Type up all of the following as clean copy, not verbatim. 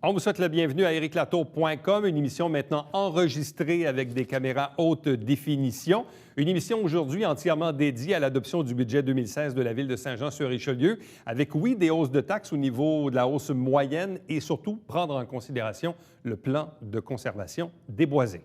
On vous souhaite la bienvenue à ericlatour.com, une émission maintenant enregistrée avec des caméras haute définition. Une émission aujourd'hui entièrement dédiée à l'adoption du budget 2016 de la Ville de Saint-Jean-sur-Richelieu, avec, oui, des hausses de taxes au niveau de la hausse moyenne et surtout prendre en considération le plan de conservation des boisés.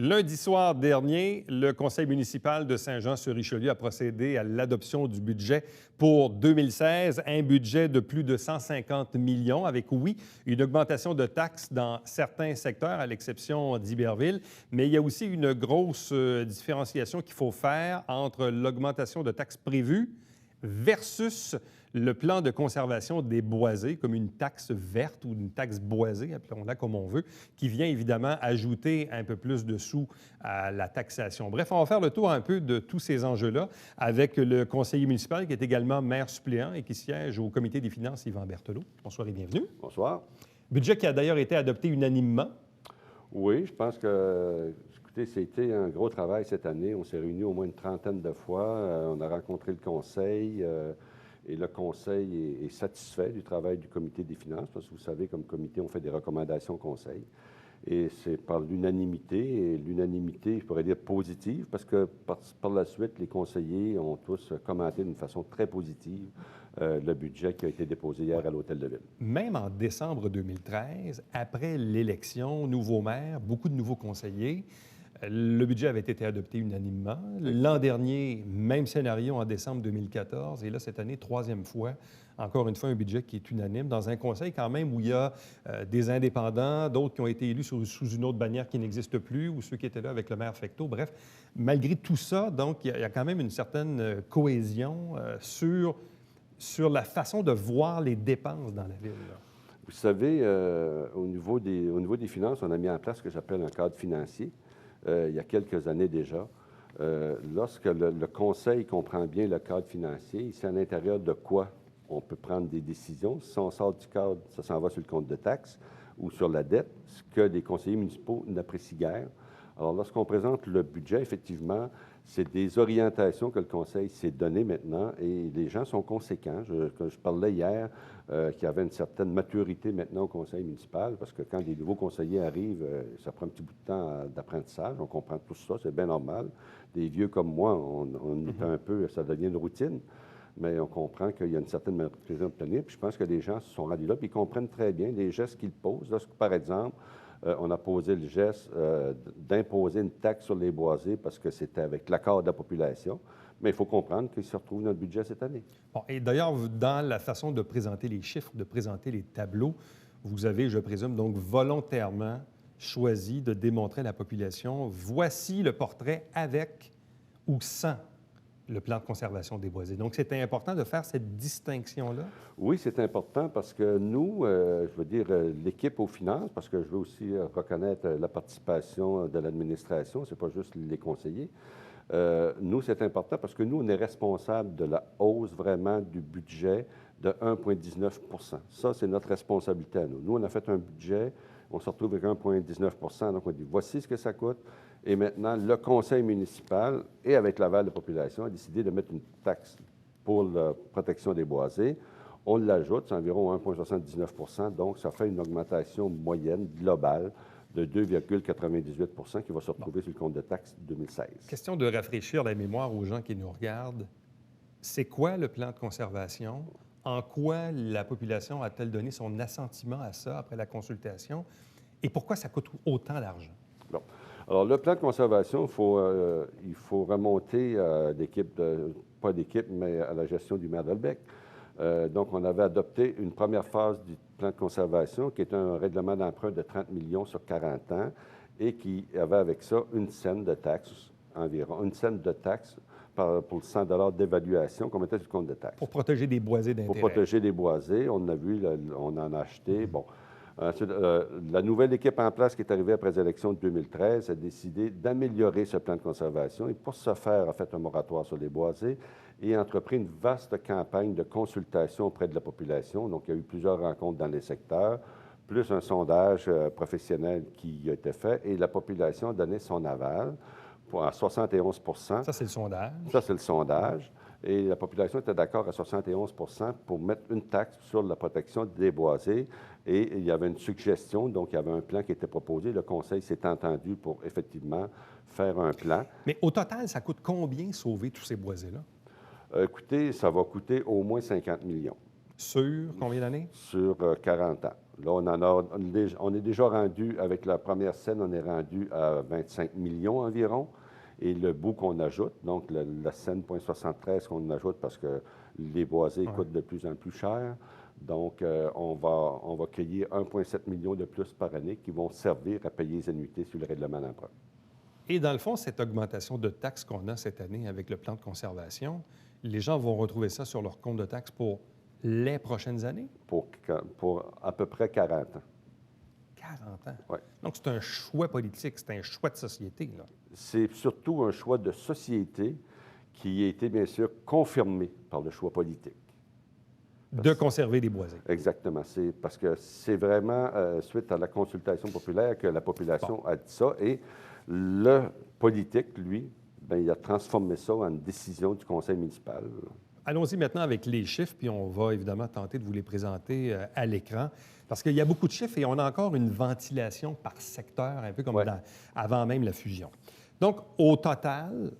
Lundi soir dernier, le conseil municipal de Saint-Jean-sur-Richelieu a procédé à l'adoption du budget pour 2016, un budget de plus de 150 millions, avec, oui, une augmentation de taxes dans certains secteurs, à l'exception d'Iberville, mais il y a aussi une grosse différenciation qu'il faut faire entre l'augmentation de taxes prévues versus le plan de conservation des boisés, comme une taxe verte ou une taxe boisée, appelons-la comme on veut, qui vient évidemment ajouter un peu plus de sous à la taxation. Bref, on va faire le tour un peu de tous ces enjeux-là avec le conseiller municipal qui est également maire suppléant et qui siège au comité des finances, Yvan Berthelot. Bonsoir et bienvenue. Bonsoir. Budget qui a d'ailleurs été adopté unanimement. Oui, je pense que, écoutez, c'était un gros travail cette année. On s'est réunis au moins une trentaine de fois. On a rencontré le conseil et le conseil est satisfait du travail du comité des finances parce que vous savez, comme comité, on fait des recommandations au conseil. Et c'est par l'unanimité, et l'unanimité, je pourrais dire positive, parce que par la suite, les conseillers ont tous commenté d'une façon très positive le budget qui a été déposé hier à l'Hôtel de Ville. Même en décembre 2013, après l'élection, nouveau maire, beaucoup de nouveaux conseillers, le budget avait été adopté unanimement. L'an dernier, même scénario en décembre 2014. Et là, cette année, troisième fois, encore une fois, un budget qui est unanime dans un conseil quand même où il y a des indépendants, d'autres qui ont été élus sous une autre bannière qui n'existe plus, ou ceux qui étaient là avec le maire Fecteau. Bref, malgré tout ça, donc, il y a quand même une certaine cohésion sur la façon de voir les dépenses dans la ville. Là. Vous savez, au niveau des finances, on a mis en place ce que j'appelle un cadre financier. Il y a quelques années déjà. Lorsque le conseil comprend bien le cadre financier, c'est à l'intérieur de quoi on peut prendre des décisions. Si on sort du cadre, ça s'en va sur le compte de taxes ou sur la dette, ce que les conseillers municipaux n'apprécient guère. Alors, lorsqu'on présente le budget, effectivement, c'est des orientations que le conseil s'est données maintenant et les gens sont conséquents. Je parlais hier qu'il y avait une certaine maturité maintenant au conseil municipal parce que quand des nouveaux conseillers arrivent, ça prend un petit bout de temps d'apprentissage. On comprend tout ça, c'est bien normal. Des vieux comme moi, on est un peu, ça devient une routine. Mais on comprend qu'il y a une certaine maturité à obtenir. Puis je pense que les gens se sont rendus là, puis ils comprennent très bien les gestes qu'ils posent. Lorsque, par exemple, on a posé le geste d'imposer une taxe sur les boisés parce que c'était avec l'accord de la population. Mais il faut comprendre qu'il se retrouve dans le budget cette année. Bon, et d'ailleurs, dans la façon de présenter les chiffres, de présenter les tableaux, vous avez, je présume, donc volontairement choisi de démontrer à la population, voici le portrait avec ou sans le plan de conservation des boisés. Donc, c'était important de faire cette distinction-là? Oui, c'est important parce que nous, je veux dire, l'équipe aux finances, parce que je veux aussi reconnaître la participation de l'administration, c'est pas juste les conseillers. Nous, c'est important parce que nous, on est responsable de la hausse vraiment du budget de 1,19 %. Ça, c'est notre responsabilité à nous. Nous, on a fait un budget, on se retrouve avec 1,19 %. Donc, on dit, voici ce que ça coûte. Et maintenant, le conseil municipal, et avec l'aval de la population, a décidé de mettre une taxe pour la protection des boisés. On l'ajoute, c'est environ 1,79 %. Donc, ça fait une augmentation moyenne globale de 2,98 % qui va se retrouver sur le compte de taxes 2016. Question de rafraîchir la mémoire aux gens qui nous regardent. C'est quoi le plan de conservation? En quoi la population a-t-elle donné son assentiment à ça après la consultation? Et pourquoi ça coûte autant d'argent? Bon. Alors, le plan de conservation, il faut remonter à l'équipe, pas d'équipe, mais à la gestion du maire Delbecq. Donc, on avait adopté une première phase du plan de conservation qui est un règlement d'emprunt de 30 millions sur 40 ans et qui avait avec ça une scène de taxes, environ, une scène de taxes pour 100 $ d'évaluation qu'on mettait sur le compte de taxes. Pour protéger des boisés d'intérêt. Pour protéger des boisés. On a vu, on en a acheté. Bon. Ensuite, la nouvelle équipe en place qui est arrivée après les élections de 2013 a décidé d'améliorer ce plan de conservation et pour ce faire a fait un moratoire sur les boisés et a entrepris une vaste campagne de consultation auprès de la population. Donc, il y a eu plusieurs rencontres dans les secteurs, plus un sondage professionnel qui a été fait et la population a donné son aval à 71 Ça, c'est le sondage. Ça, c'est le sondage. Et la population était d'accord à 71 pour mettre une taxe sur la protection des boisés. Et il y avait une suggestion, donc il y avait un plan qui était proposé. Le Conseil s'est entendu pour effectivement faire un plan. Mais au total, ça coûte combien sauver tous ces boisés-là? Écoutez, ça va coûter au moins 50 millions. Sur combien d'années? Sur 40 ans. Là, on est déjà rendu, avec la première scène, on est rendu à 25 millions environ. Et le bout qu'on ajoute, donc la scène .73 qu'on ajoute parce que les boisés coûtent de plus en plus cher. Donc, on va cueillir 1,7 million de plus par année qui vont servir à payer les annuités sur le règlement d'emprunt. Et dans le fond, cette augmentation de taxes qu'on a cette année avec le plan de conservation, les gens vont retrouver ça sur leur compte de taxes pour les prochaines années? Pour à peu près 40 ans. 40 ans? Oui. Donc, c'est un choix politique, c'est un choix de société, là. C'est surtout un choix de société qui a été, bien sûr, confirmé par le choix politique. De conserver des boisés. Exactement. C'est parce que c'est vraiment suite à la consultation populaire que la population a dit ça. Et le politique, lui, bien, il a transformé ça en une décision du conseil municipal. Allons-y maintenant avec les chiffres, puis on va évidemment tenter de vous les présenter à l'écran, parce qu'il y a beaucoup de chiffres et on a encore une ventilation par secteur, un peu comme avant même la fusion. Donc, au total,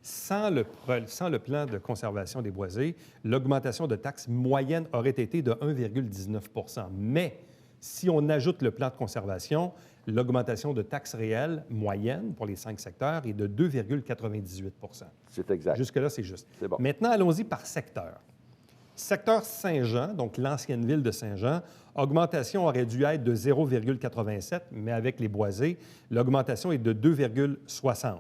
sans le plan de conservation des boisés, l'augmentation de taxes moyenne aurait été de 1,19 %. Mais si on ajoute le plan de conservation, l'augmentation de taxes réelles moyenne pour les 5 secteurs est de 2,98 %. C'est exact. Jusque-là, c'est juste. C'est bon. Maintenant, allons-y par secteur. Secteur Saint-Jean, donc l'ancienne ville de Saint-Jean, augmentation aurait dû être de 0,87, mais avec les boisés, l'augmentation est de 2,60.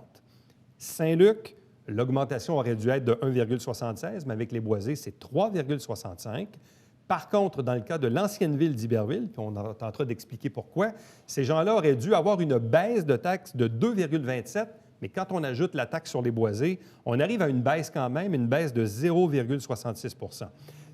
Saint-Luc, l'augmentation aurait dû être de 1,76, mais avec les boisés, c'est 3,65. Par contre, dans le cas de l'ancienne ville d'Iberville, puis on tentera d'expliquer pourquoi, ces gens-là auraient dû avoir une baisse de taxe de 2,27, mais quand on ajoute la taxe sur les boisés, on arrive à une baisse quand même, une baisse de 0,66 %.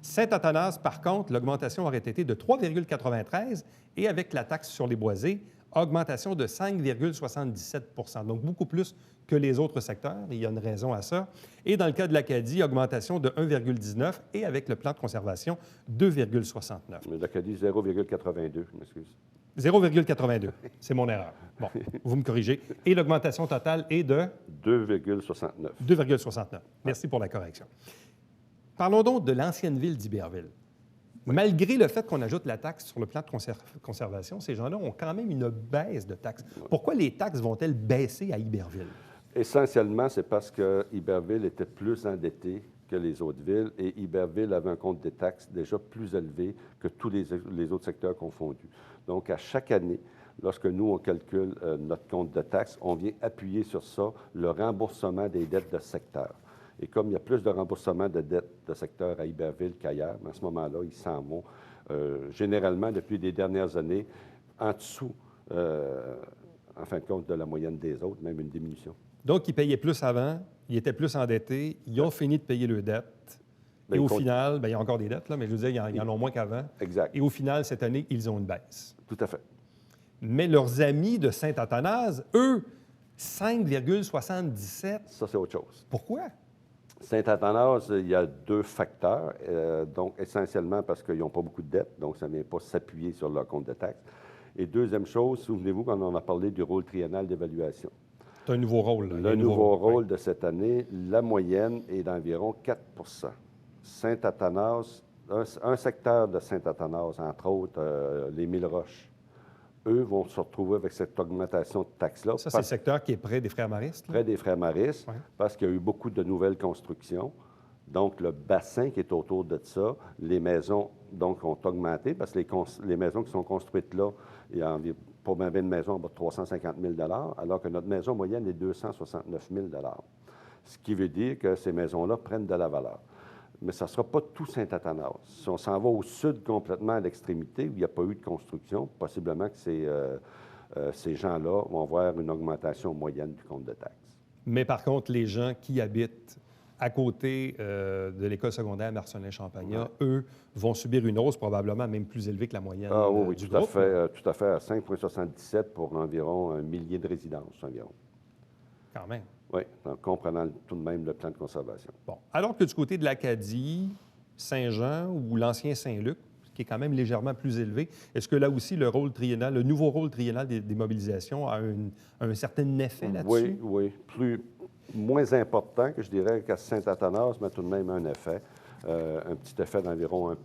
Saint-Athanas, par contre, l'augmentation aurait été de 3,93 et avec la taxe sur les boisés, augmentation de 5,77 %, donc beaucoup plus que les autres secteurs. Il y a une raison à ça. Et dans le cas de l'Acadie, augmentation de 1,19 et avec le plan de conservation, 2,69. L'Acadie, 0,82, je m'excuse. 0,82, c'est mon erreur. Bon, vous me corrigez. Et l'augmentation totale est de? 2,69. 2,69. Merci pour la correction. Parlons donc de l'ancienne ville d'Iberville. Malgré le fait qu'on ajoute la taxe sur le plan de conservation, ces gens-là ont quand même une baisse de taxes. Pourquoi les taxes vont-elles baisser à Iberville? Essentiellement, c'est parce que Iberville était plus endetté que les autres villes et Iberville avait un compte de taxes déjà plus élevé que tous les autres secteurs confondus. Donc, à chaque année, lorsque nous, on calcule notre compte de taxes, on vient appuyer sur ça le remboursement des dettes de secteur. Et comme il y a plus de remboursement de dettes de secteur à Iberville qu'ailleurs, à ce moment-là, ils s'en vont généralement, depuis les dernières années, en dessous, en fin de compte, de la moyenne des autres, même une diminution. Donc, ils payaient plus avant, ils étaient plus endettés, ils ont fini de payer leurs dettes. Et au final, bien, il y a encore des dettes, là, mais je veux dire, ils en ont moins qu'avant. Exact. Et au final, cette année, ils ont une baisse. Tout à fait. Mais leurs amis de Saint-Athanase, eux, 5,77. Ça, c'est autre chose. Pourquoi? Saint-Athanase, il y a deux facteurs. Donc, essentiellement parce qu'ils n'ont pas beaucoup de dettes, donc ça ne vient pas s'appuyer sur leur compte de taxes. Et deuxième chose, souvenez-vous quand on a parlé du rôle triennal d'évaluation. C'est un nouveau rôle. Là. Le nouveau rôle de cette année, la moyenne est d'environ 4 Saint-Athanase, un secteur de Saint-Athanase, entre autres, les Mille-Roches, eux vont se retrouver avec cette augmentation de taxes-là. Ça, c'est le secteur qui est près des Frères-Maristes? Près des Frères-Maristes, parce qu'il y a eu beaucoup de nouvelles constructions. Donc, le bassin qui est autour de ça, les maisons, donc, ont augmenté, parce que les maisons qui sont construites là, il y a environ, pour ma une maison, en bas de 350 000 alors que notre maison moyenne est 269 000 ce qui veut dire que ces maisons-là prennent de la valeur. Mais ça ne sera pas tout Saint-Athanas. Si on s'en va au sud complètement à l'extrémité, où il n'y a pas eu de construction, possiblement que ces gens-là vont voir une augmentation moyenne du compte de taxes. Mais par contre, les gens qui habitent à côté de l'école secondaire Marcelin-Champagnat, eux, vont subir une hausse probablement même plus élevée que la moyenne oui, du tout groupe. à fait, à 5,77 pour environ 1 millier de résidences environ. Quand même. Oui, en comprenant tout de même le plan de conservation. Bon. Alors que du côté de l'Acadie, Saint-Jean ou l'ancien Saint-Luc, qui est quand même légèrement plus élevé, est-ce que là aussi le rôle triennal, le nouveau rôle triennal des mobilisations a un certain effet là-dessus? Oui, moins important que je dirais qu'à Saint-Athanas, mais tout de même un effet. Un petit effet d'environ 1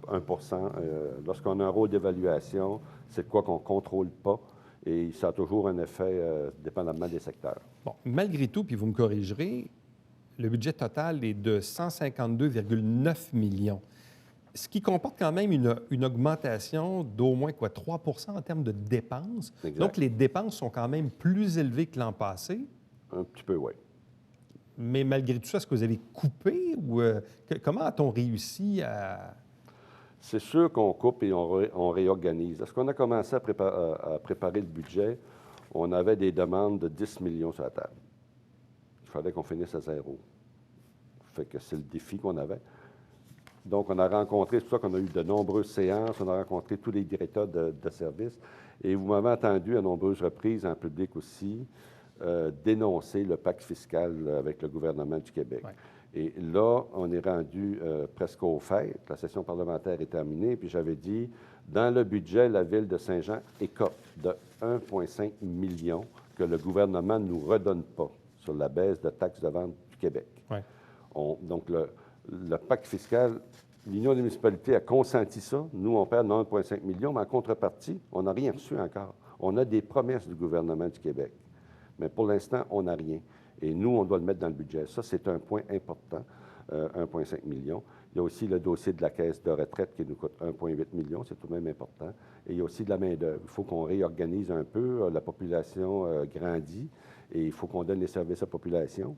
lorsqu'on a un rôle d'évaluation, c'est de quoi qu'on ne contrôle pas et ça a toujours un effet dépendamment des secteurs. Bon, malgré tout, puis vous me corrigerez, le budget total est de 152,9 millions, ce qui comporte quand même une augmentation d'au moins 3 en termes de dépenses. Exact. Donc, les dépenses sont quand même plus élevées que l'an passé. Un petit peu, oui. Mais malgré tout ça, est-ce que vous avez coupé ou comment a-t-on réussi à... C'est sûr qu'on coupe et on réorganise. Lorsqu'on a commencé à préparer le budget, on avait des demandes de 10 millions sur la table. Il fallait qu'on finisse à zéro. Fait que c'est le défi qu'on avait. Donc, on a rencontré, c'est pour ça qu'on a eu de nombreuses séances, on a rencontré tous les directeurs de services. Et vous m'avez entendu à nombreuses reprises, en public aussi, dénoncer le pacte fiscal avec le gouvernement du Québec. Ouais. Et là, on est rendu presque aux fêtes. La session parlementaire est terminée. Puis j'avais dit, dans le budget, la Ville de Saint-Jean écope de 1,5 million que le gouvernement ne nous redonne pas sur la baisse de taxes de vente du Québec. Ouais. Donc, le pacte fiscal, l'Union des municipalités a consenti ça. Nous, on perd 1,5 million, mais en contrepartie, on n'a rien reçu encore. On a des promesses du gouvernement du Québec. Mais pour l'instant, on n'a rien. Et nous, on doit le mettre dans le budget. Ça, c'est un point important, 1,5 million. Il y a aussi le dossier de la caisse de retraite qui nous coûte 1,8 million. C'est tout de même important. Et il y a aussi de la main-d'œuvre. Il faut qu'on réorganise un peu. La population grandit et il faut qu'on donne les services à la population.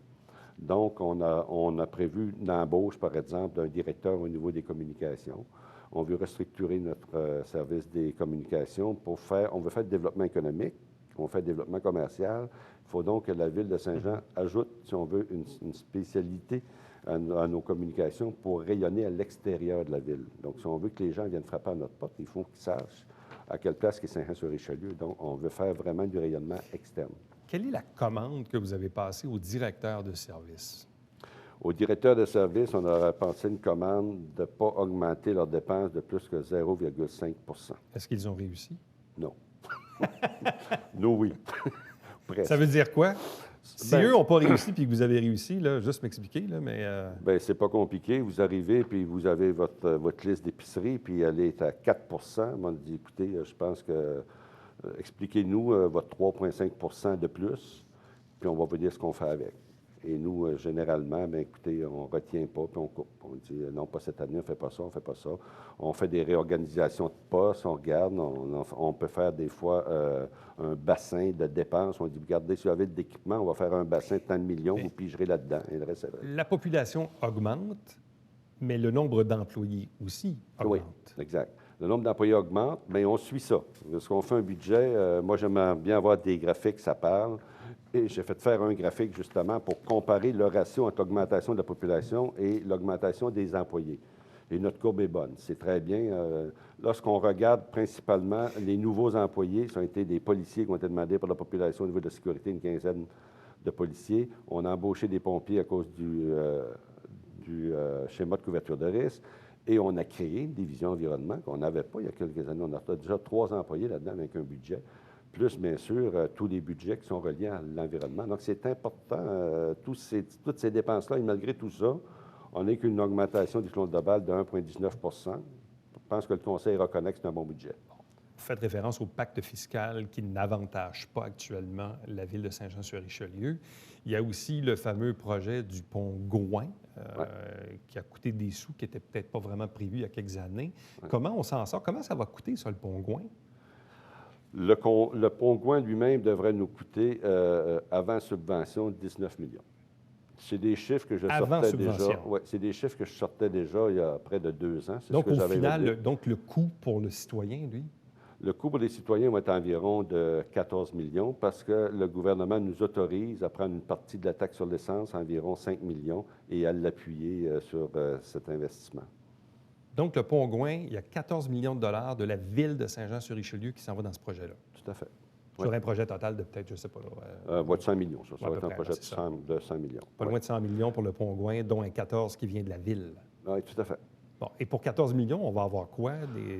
Donc, on a prévu l'embauche, par exemple, d'un directeur au niveau des communications. On veut restructurer notre service des communications pour on veut faire du développement économique, on fait du développement commercial. Il faut donc que la Ville de Saint-Jean ajoute, si on veut, une spécialité à nos communications pour rayonner à l'extérieur de la ville. Donc, si on veut que les gens viennent frapper à notre porte, il faut qu'ils sachent à quelle place est Saint-Jean-sur-Richelieu. Donc, on veut faire vraiment du rayonnement externe. Quelle est la commande que vous avez passée au directeur de service? Au directeur de service, on aurait pensé une commande de ne pas augmenter leurs dépenses de plus que 0,5 Est-ce qu'ils ont réussi? Non. Nous, oui. Ça veut dire quoi? Si eux n'ont pas réussi puis que vous avez réussi, là, juste m'expliquer, là, mais... Bien, c'est pas compliqué. Vous arrivez, puis vous avez votre liste d'épicerie, puis elle est à 4 Moi, je dis, écoutez, je pense que... expliquez-nous votre 3,5 de plus, puis on va vous dire ce qu'on fait avec. Et nous, généralement, bien, écoutez, on ne retient pas, puis on coupe. On dit, non, pas cette année, on ne fait pas ça, on ne fait pas ça. On fait des réorganisations de postes, on regarde, on peut faire des fois un bassin de dépenses. On dit, regardez, si vous avez de l'équipement, on va faire un bassin de tant de millions, vous pigerez là-dedans. Et le reste, c'est vrai. La population augmente, mais le nombre d'employés aussi augmente. Oui, exact. Le nombre d'employés augmente, mais on suit ça. Parce qu'on fait un budget, moi, j'aimerais bien avoir des graphiques, ça parle. Et j'ai fait faire un graphique, justement, pour comparer le ratio entre l'augmentation de la population et l'augmentation des employés. Et notre courbe est bonne. C'est très bien. Lorsqu'on regarde principalement les nouveaux employés, ça a été des policiers qui ont été demandés par la population au niveau de la sécurité, une quinzaine de policiers. On a embauché des pompiers à cause du schéma de couverture de risque. Et on a créé une division environnement qu'on n'avait pas il y a quelques années. On a déjà 3 employés là-dedans avec un budget, plus, bien sûr, tous les budgets qui sont reliés à l'environnement. Donc, c'est important, toutes ces dépenses-là. Et malgré tout ça, on n'est qu'une augmentation du flot de balle de 1,19 Je pense que le Conseil reconnaît que c'est un bon budget. Vous faites référence au pacte fiscal qui n'avantage pas actuellement la Ville de Saint-Jean-sur-Richelieu. Il y a aussi le fameux projet du pont Gouin, qui a coûté des sous qui n'étaient peut-être pas vraiment prévus il y a quelques années. Ouais. Comment on s'en sort? Comment ça va coûter, ça, le pont Gouin? Le pont Gouin lui-même devrait nous coûter, avant subvention, 19 millions. C'est des chiffres que je sortais déjà. Ouais, c'est des chiffres que je sortais déjà il y a près de 2 ans. Donc, au final, le coût pour le citoyen, lui? Le coût pour les citoyens va être environ de 14 millions parce que le gouvernement nous autorise à prendre une partie de la taxe sur l'essence, environ 5 millions, et à l'appuyer sur cet investissement. Donc, le pont Gouin, il y a 14 millions de dollars de la Ville de Saint-Jean-sur-Richelieu qui s'en va dans ce projet-là. Tout à fait. Sur un projet total de peut-être, je ne sais pas. Va de 100 millions, ça. Ça à va peu être un près, projet là, c'est ça. de 100 millions. Pas loin de 100 millions pour le Pont-Gouin, dont un 14 qui vient de la ville. Oui, tout à fait. Bon, et pour 14 millions, on va avoir quoi?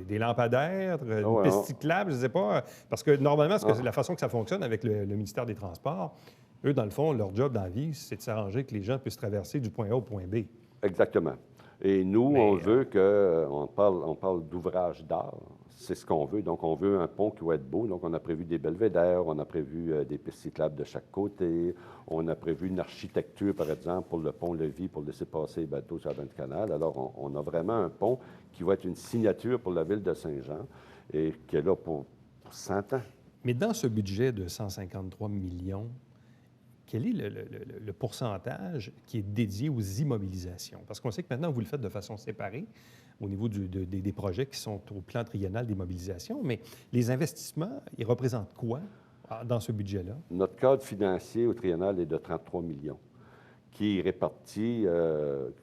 Des lampadaires, Ah une ouais, piste cyclable, je ne sais pas. Parce que normalement, Ah. la façon que ça fonctionne avec le ministère des Transports, eux, dans le fond, leur job dans la vie, c'est de s'arranger que les gens puissent traverser du point A au point B. Exactement. Et nous, Mais, on veut que, on parle d'ouvrage d'art, c'est ce qu'on veut. Donc, on veut un pont qui va être beau. Donc, on a prévu des belvédères, on a prévu des pistes cyclables de chaque côté, on a prévu une architecture, par exemple, pour le pont-levis, pour laisser passer les bateaux sur la bande du canal. Alors, on a vraiment un pont qui va être une signature pour la ville de Saint-Jean et qui est là pour 100 ans. Mais dans ce budget de 153 millions, quel est le pourcentage qui est dédié aux immobilisations? Parce qu'on sait que maintenant, vous le faites de façon séparée au niveau des projets qui sont au plan triennal d'immobilisation, mais les investissements, ils représentent quoi dans ce budget-là? Notre cadre financier au triennal est de 33 millions, qui est réparti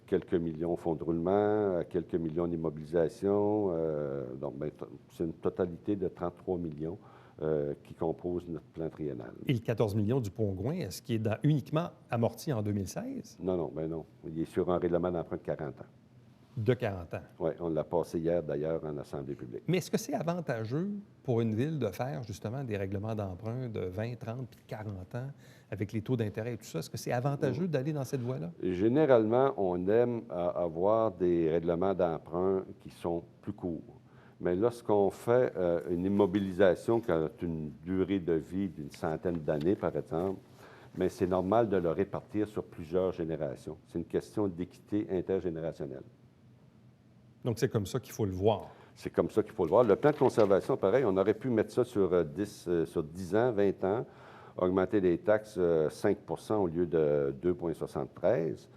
quelques millions au fonds de roulement, quelques millions d'immobilisation. Donc, c'est une totalité de 33 millions qui composent notre plan triennal. Et le 14 millions du Pont-Gouin, est-ce qu'il est uniquement amorti en 2016? Non, non. Il est sur un règlement d'emprunt de 40 ans. De 40 ans. Oui, on l'a passé hier, d'ailleurs, en Assemblée publique. Mais est-ce que c'est avantageux pour une ville de faire justement des règlements d'emprunt de 20, 30 puis 40 ans avec les taux d'intérêt et tout ça? Est-ce que c'est avantageux d'aller dans cette voie-là? Généralement, on aime avoir des règlements d'emprunt qui sont plus courts. Mais lorsqu'on fait une immobilisation qui a une durée de vie d'une centaine d'années, par exemple, mais c'est normal de le répartir sur plusieurs générations. C'est une question d'équité intergénérationnelle. Donc, c'est comme ça qu'il faut le voir. C'est comme ça qu'il faut le voir. Le plan de conservation, pareil, on aurait pu mettre ça sur 10 ans, 20 ans, augmenter les taxes 5 au lieu de 2,73.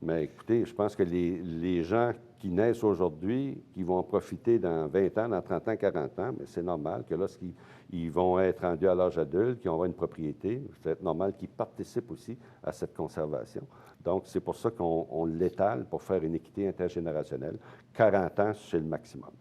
Mais écoutez, je pense que les gens qui naissent aujourd'hui, qui vont en profiter dans 20 ans, dans 30 ans, 40 ans, mais c'est normal que lorsqu'ils vont être rendus à l'âge adulte, qu'ils vont avoir une propriété, c'est normal qu'ils participent aussi à cette conservation. Donc, c'est pour ça qu'on l'étale pour faire une équité intergénérationnelle. 40 ans, c'est le maximum.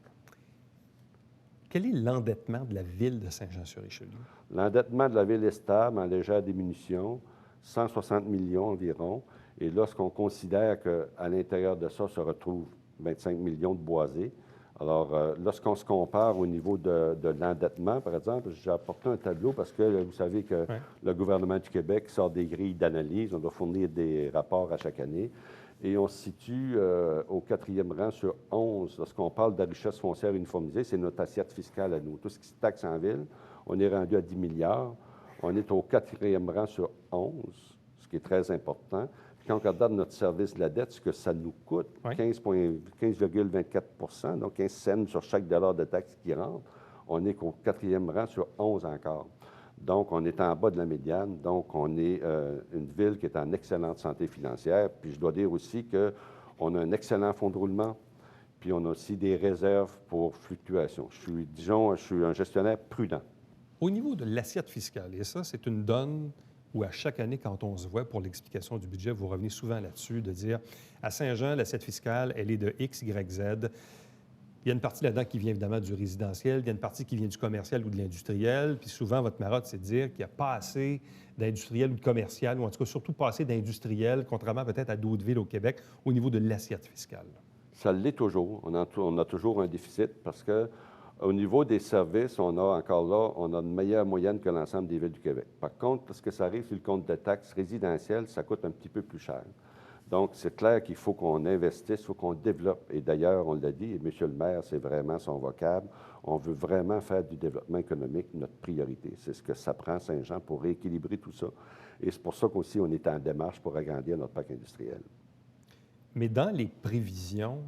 Quel est l'endettement de la ville de Saint-Jean-sur-Richelieu? L'endettement de la ville est stable, en légère diminution, 160 millions environ. Et lorsqu'on considère qu'à l'intérieur de ça se retrouvent 25 millions de boisés, alors lorsqu'on se compare au niveau de l'endettement, par exemple, j'ai apporté un tableau parce que vous savez que le gouvernement du Québec sort des grilles d'analyse, on doit fournir des rapports à chaque année. Et on se situe au 4e rang sur 11. Lorsqu'on parle de la richesse foncière uniformisée, c'est notre assiette fiscale à nous. Tout ce qui se taxe en ville, on est rendu à 10 milliards. On est au 4e rang sur 11, ce qui est très important. Puis quand on regarde notre service de la dette, ce que ça nous coûte, 15,24 donc 15 cents sur chaque dollar de taxe qui rentre, on est qu'au 4e rang sur 11 encore. Donc, on est en bas de la médiane. Donc, on est une ville qui est en excellente santé financière. Puis, je dois dire aussi qu'on a un excellent fonds de roulement. Puis, on a aussi des réserves pour fluctuations. Je suis un gestionnaire prudent. Au niveau de l'assiette fiscale, et ça, c'est une donne où à chaque année, quand on se voit pour l'explication du budget, vous revenez souvent là-dessus, de dire, à Saint-Jean, l'assiette fiscale, elle est de X, Y, Z. Il y a une partie là-dedans qui vient évidemment du résidentiel, il y a une partie qui vient du commercial ou de l'industriel. Puis souvent, votre marotte, c'est de dire qu'il n'y a pas assez d'industriel ou de commercial, ou en tout cas surtout pas assez d'industriel, contrairement peut-être à d'autres villes au Québec, au niveau de l'assiette fiscale. Ça l'est toujours. On a toujours un déficit parce que au niveau des services, on a une meilleure moyenne que l'ensemble des villes du Québec. Par contre, lorsque ça arrive sur le compte de taxes résidentielles, ça coûte un petit peu plus cher. Donc, c'est clair qu'il faut qu'on investisse, il faut qu'on développe. Et d'ailleurs, on l'a dit, et M. le maire, c'est vraiment son vocable, on veut vraiment faire du développement économique notre priorité. C'est ce que ça prend, Saint-Jean, pour rééquilibrer tout ça. Et c'est pour ça qu'aussi, on est en démarche pour agrandir notre parc industriel. Mais dans les prévisions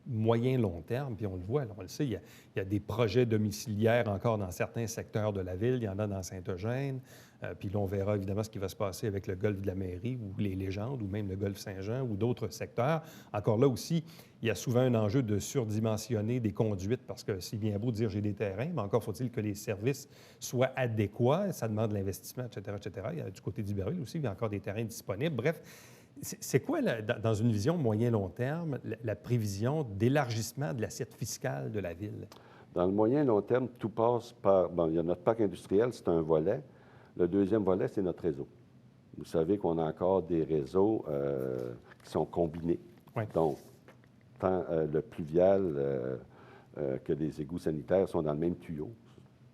moyen-long terme, puis on le voit, on le sait, il y a des projets domiciliaires encore dans certains secteurs de la ville, il y en a dans Saint-Eugène, puis là, on verra évidemment ce qui va se passer avec le golfe de la Mairie ou les Légendes ou même le golfe Saint-Jean ou d'autres secteurs. Encore là aussi, il y a souvent un enjeu de surdimensionner des conduites parce que c'est bien beau de dire j'ai des terrains, mais encore faut-il que les services soient adéquats, ça demande de l'investissement, etc., etc. Il y a du côté d'Iberville aussi, il y a encore des terrains disponibles. Bref, c'est quoi, dans une vision moyen-long terme, la prévision d'élargissement de l'assiette fiscale de la ville? Dans le moyen et long terme, tout passe par... Bon, il y a notre parc industriel, c'est un volet. Le deuxième volet, c'est notre réseau. Vous savez qu'on a encore des réseaux qui sont combinés. Oui. Donc, tant le pluvial que les égouts sanitaires sont dans le même tuyau.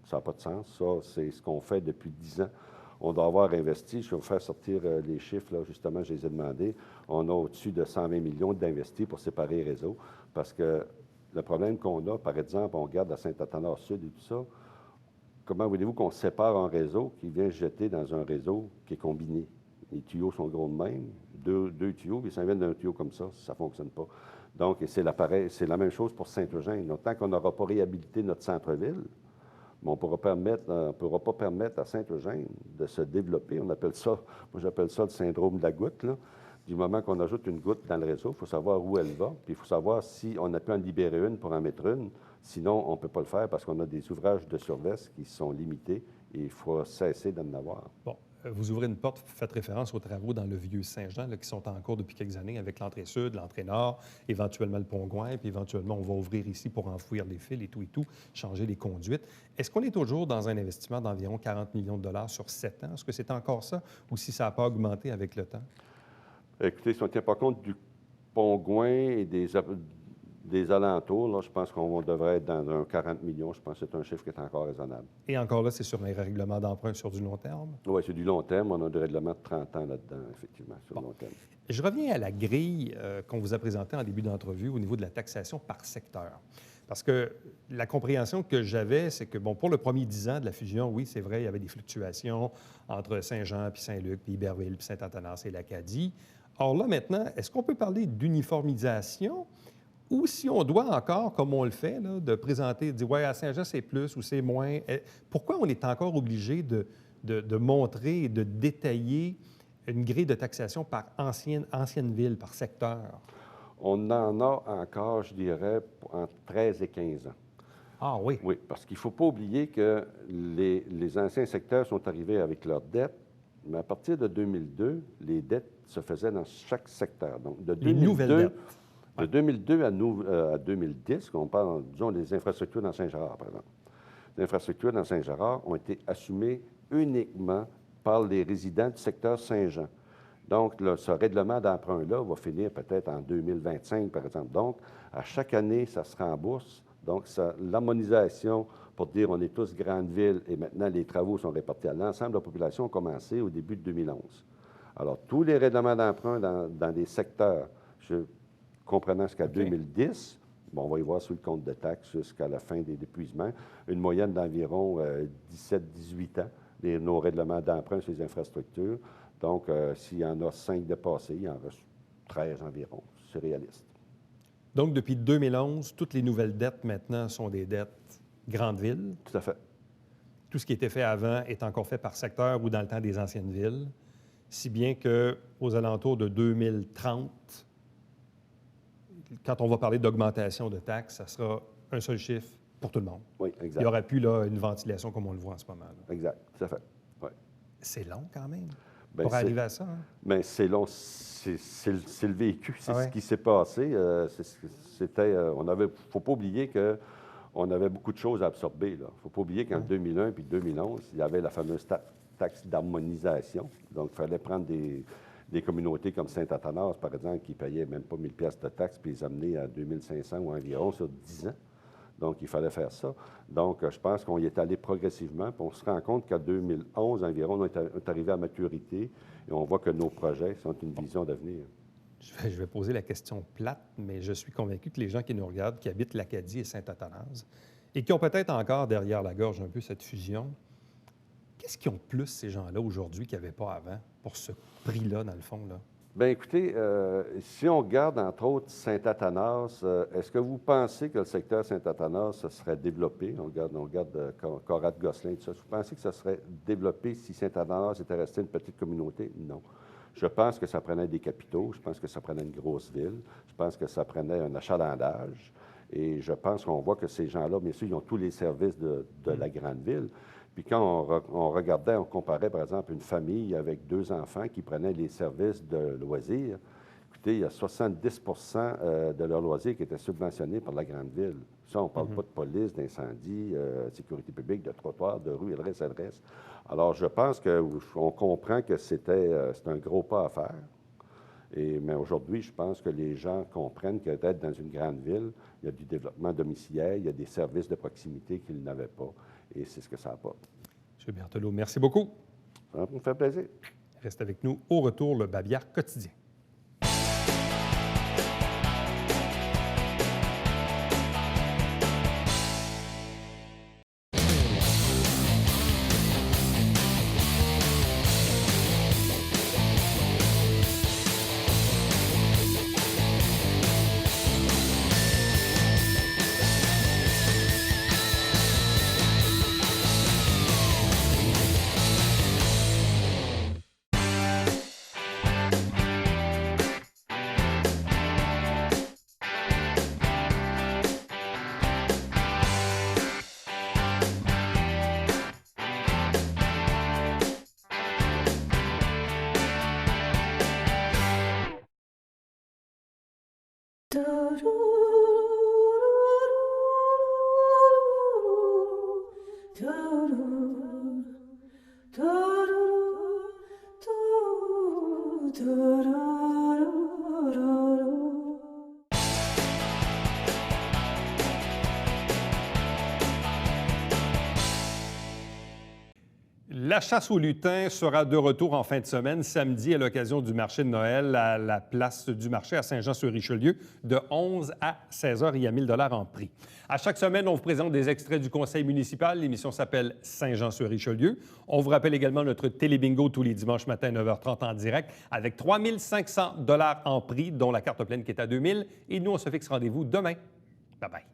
Ça n'a pas de sens. Ça, c'est ce qu'on fait depuis 10 ans. On doit avoir investi, je vais vous faire sortir les chiffres, là, justement, je les ai demandés. On a au-dessus de 120 millions d'investis pour séparer les réseaux. Parce que le problème qu'on a, par exemple, on regarde à Saint-Athanas-Sud et tout ça, comment voulez-vous qu'on sépare un réseau qui vient jeter dans un réseau qui est combiné? Les tuyaux sont gros de même, deux tuyaux, puis ça vient d'un tuyau comme ça ne fonctionne pas. Donc, c'est la même chose pour Saint-Eugène. Donc, tant qu'on n'aura pas réhabilité notre centre-ville, on ne pourra pas permettre à Saint-Eugène de se développer. On appelle ça, moi j'appelle ça le syndrome de la goutte, là. Du moment qu'on ajoute une goutte dans le réseau, il faut savoir où elle va, puis il faut savoir si on a pu en libérer une pour en mettre une. Sinon, on ne peut pas le faire parce qu'on a des ouvrages de survesse qui sont limités et il faut cesser d'en avoir. Bon, vous ouvrez une porte, faites référence aux travaux dans le Vieux-Saint-Jean là, qui sont en cours depuis quelques années avec l'entrée sud, l'entrée nord, éventuellement le pont-Gouin, puis éventuellement on va ouvrir ici pour enfouir les fils et tout, changer les conduites. Est-ce qu'on est toujours dans un investissement d'environ 40 millions de dollars sur 7 ans? Est-ce que c'est encore ça ou si ça n'a pas augmenté avec le temps? Écoutez, si on ne tient pas compte du Pont-Gouin et des alentours, là, je pense qu'on devrait être dans un 40 millions. Je pense que c'est un chiffre qui est encore raisonnable. Et encore là, c'est sur un règlement d'emprunt sur du long terme? Oui, c'est du long terme. On a des règlements de 30 ans là-dedans, effectivement, sur le long terme. Je reviens à la grille qu'on vous a présentée en début d'entrevue au niveau de la taxation par secteur. Parce que la compréhension que j'avais, c'est que, bon, pour le premier 10 ans de la fusion, oui, c'est vrai, il y avait des fluctuations entre Saint-Jean, puis Saint-Luc, puis Iberville, puis Saint-Athanas et l'Acadie. Or là, maintenant, est-ce qu'on peut parler d'uniformisation ou si on doit encore, comme on le fait, là, de présenter, de dire, ouais, à Saint-Jean, c'est plus ou c'est moins? Pourquoi on est encore obligé de montrer et de détailler une grille de taxation par ancienne ville, par secteur? On en a encore, je dirais, entre 13 et 15 ans. Ah oui? Oui, parce qu'il ne faut pas oublier que les anciens secteurs sont arrivés avec leurs dettes, mais à partir de 2002, les dettes se faisaient dans chaque secteur. Donc, de 2002 à 2010, on parle, disons, des infrastructures dans Saint-Gérard, par exemple. Les infrastructures dans Saint-Gérard ont été assumées uniquement par les résidents du secteur Saint-Jean. Donc, là, ce règlement d'emprunt-là va finir peut-être en 2025, par exemple. Donc, à chaque année, ça se rembourse. Donc, l'harmonisation pour dire on est tous grandes villes et maintenant les travaux sont répartis à l'ensemble de la population ont commencé au début de 2011. Alors, tous les règlements d'emprunt dans des secteurs, comprenant jusqu'à 2010, bon, on va y voir sur le compte de taxes jusqu'à la fin des épuisements, une moyenne d'environ 17-18 ans, nos règlements d'emprunt sur les infrastructures. Donc, s'il y en a 5 dépassés, il y en reste 13 environ. C'est réaliste. Donc, depuis 2011, toutes les nouvelles dettes maintenant sont des dettes grandes villes. Tout à fait. Tout ce qui était fait avant est encore fait par secteur ou dans le temps des anciennes villes, si bien qu'aux alentours de 2030, quand on va parler d'augmentation de taxes, ça sera un seul chiffre pour tout le monde. Oui, exact. Il n'y aura plus là, une ventilation comme on le voit en ce moment. Là. Exact, tout à fait. Oui. C'est long quand même Bien, pour arriver à ça. Hein? Bien, c'est long. C'est le vécu. C'est Ah ce qui s'est passé. Il ne faut pas oublier qu'on avait beaucoup de choses à absorber. Il ne faut pas oublier qu'en 2001 puis 2011, il y avait la fameuse taxe d'harmonisation. Donc, il fallait prendre des communautés comme Saint-Athanas, par exemple, qui ne payaient même pas 1 000 $ de taxes, puis les amener à 2 500 ou environ sur 10 ans. Donc, il fallait faire ça. Donc, je pense qu'on y est allé progressivement. Puis on se rend compte qu'à 2011 environ, on est arrivé à maturité et on voit que nos projets sont une vision d'avenir. Je vais poser la question plate, mais je suis convaincu que les gens qui nous regardent, qui habitent l'Acadie et Saint-Athanas, et qui ont peut-être encore derrière la gorge un peu cette fusion, qu'est-ce qu'ils ont de plus, ces gens-là, aujourd'hui, qu'ils n'avaient pas avant, pour ce prix-là, dans le fond, là? Bien, écoutez, si on regarde, entre autres, Saint-Athanas, est-ce que vous pensez que le secteur Saint-Athanas se serait développé? On regarde Corrad-Gosselin, tout ça. Vous pensez que ça serait développé si Saint-Athanas était resté une petite communauté? Non. Je pense que ça prenait des capitaux, je pense que ça prenait une grosse ville, je pense que ça prenait un achalandage, et je pense qu'on voit que ces gens-là, bien sûr, ils ont tous les services de la grande ville. Puis quand on regardait, on comparait, par exemple, une famille avec 2 enfants qui prenaient les services de loisirs, écoutez, il y a 70 de leurs loisirs qui étaient subventionnés par la grande ville. Ça, on ne parle pas de police, d'incendie, sécurité publique, de trottoirs, de rues, et le reste. Alors, je pense qu'on comprend que c'est un gros pas à faire. Mais aujourd'hui, je pense que les gens comprennent que d'être dans une grande ville, il y a du développement domiciliaire, il y a des services de proximité qu'ils n'avaient pas. Et c'est ce que ça apporte. M. Berthelot, merci beaucoup. Ça me fait plaisir. Reste avec nous. Au retour, le Babillard quotidien. La chasse aux lutins sera de retour en fin de semaine, samedi, à l'occasion du marché de Noël à la place du marché à Saint-Jean-sur-Richelieu, de 11 à 16 heures. Il y a 1 000 $ en prix. À chaque semaine, on vous présente des extraits du conseil municipal. L'émission s'appelle Saint-Jean-sur-Richelieu. On vous rappelle également notre télébingo tous les dimanches matin à 9h30 en direct avec 3 500 $ en prix, dont la carte pleine qui est à 2 000. Et nous, on se fixe rendez-vous demain. Bye-bye.